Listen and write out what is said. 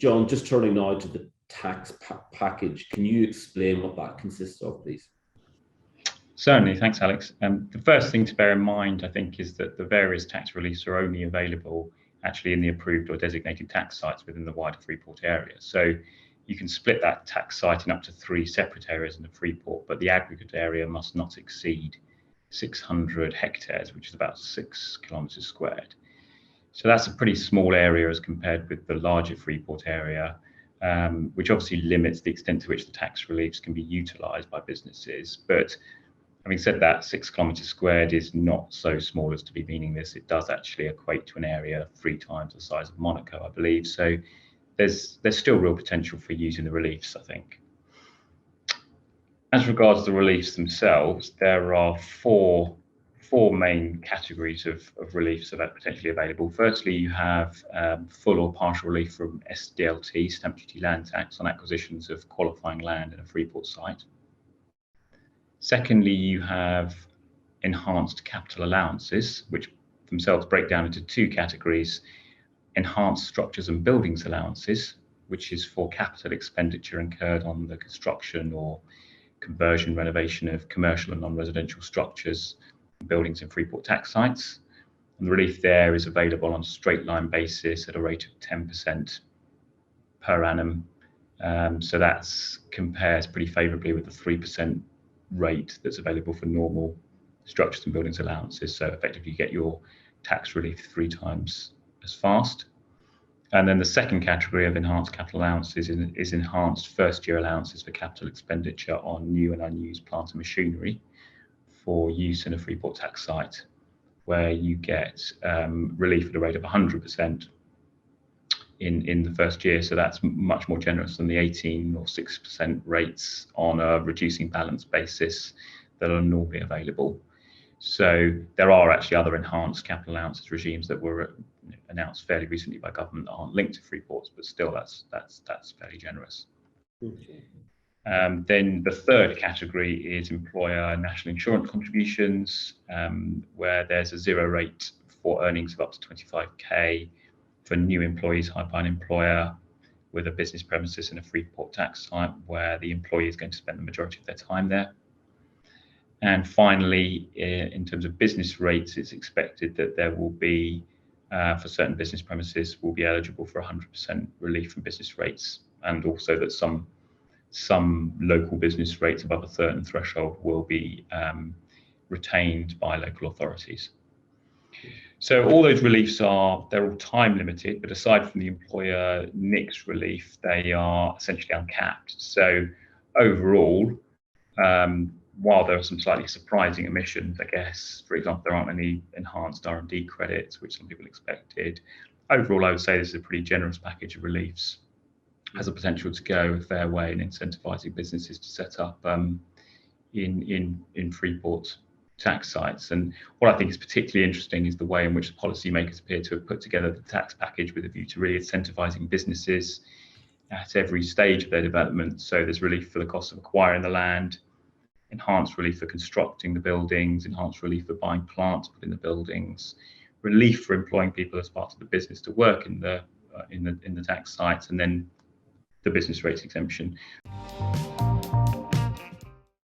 John, just turning now to the tax package, can you explain what that consists of, please? Certainly, thanks, Alex. The first thing to bear in mind, I think, is that the various tax reliefs are only available actually in the approved or designated tax sites within the wider Freeport area. So you can split that tax site in up to 3 separate areas in the Freeport, but the aggregate area must not exceed 600 hectares, which is about 6 kilometres squared. So that's a pretty small area as compared with the larger Freeport area, which obviously limits the extent to which the tax reliefs can be utilised by businesses. But having said that, 6 kilometres squared is not so small as to be meaningless. It does actually equate to an area 3 times the size of Monaco, I believe. So there's still real potential for using the reliefs, I think. As regards the reliefs themselves, there are four main categories of reliefs that are potentially available. Firstly, you have full or partial relief from SDLT, stamp duty land tax, on acquisitions of qualifying land in a Freeport site. Secondly, you have enhanced capital allowances, which themselves break down into 2 categories: enhanced structures and buildings allowances, which is for capital expenditure incurred on the construction or conversion, renovation of commercial and non-residential structures and buildings in Freeport tax sites. And the relief there is available on a straight line basis at a rate of 10% per annum. So that compares pretty favourably with the 3% rate that's available for normal structures and buildings allowances. So effectively you get your tax relief 3 times as fast. And then the second category of enhanced capital allowances is enhanced first year allowances for capital expenditure on new and unused plant and machinery for use in a Freeport tax site, where you get relief at a rate of 100% in the first year. So that's much more generous than the 18 or 6% rates on a reducing balance basis that are normally available. So there are actually other enhanced capital allowances regimes that were announced fairly recently by government that aren't linked to Freeports, but still that's fairly generous. Okay. Then the third category is employer national insurance contributions, where there's a 0 rate for earnings of up to 25k for new employees hired by an employer with a business premises in a Freeport tax site where the employee is going to spend the majority of their time there. And finally, in terms of business rates, it's expected that there will be, for certain business premises, will be eligible for 100% relief from business rates, and also that some local business rates above a certain threshold will be retained by local authorities. So all those reliefs they're all time limited, but aside from the employer NICs relief, they are essentially uncapped. So overall, while there are some slightly surprising omissions, I guess, for example, there aren't any enhanced R&D credits, which some people expected. Overall, I would say this is a pretty generous package of reliefs. Has a potential to go a fair way in incentivising businesses to set up in Freeport tax sites. And what I think is particularly interesting is the way in which the policymakers appear to have put together the tax package with a view to really incentivising businesses at every stage of their development. So there's relief for the cost of acquiring the land, enhanced relief for constructing the buildings, enhanced relief for buying plant to put in the buildings, relief for employing people as part of the business to work in the tax sites, and then the business rates exemption.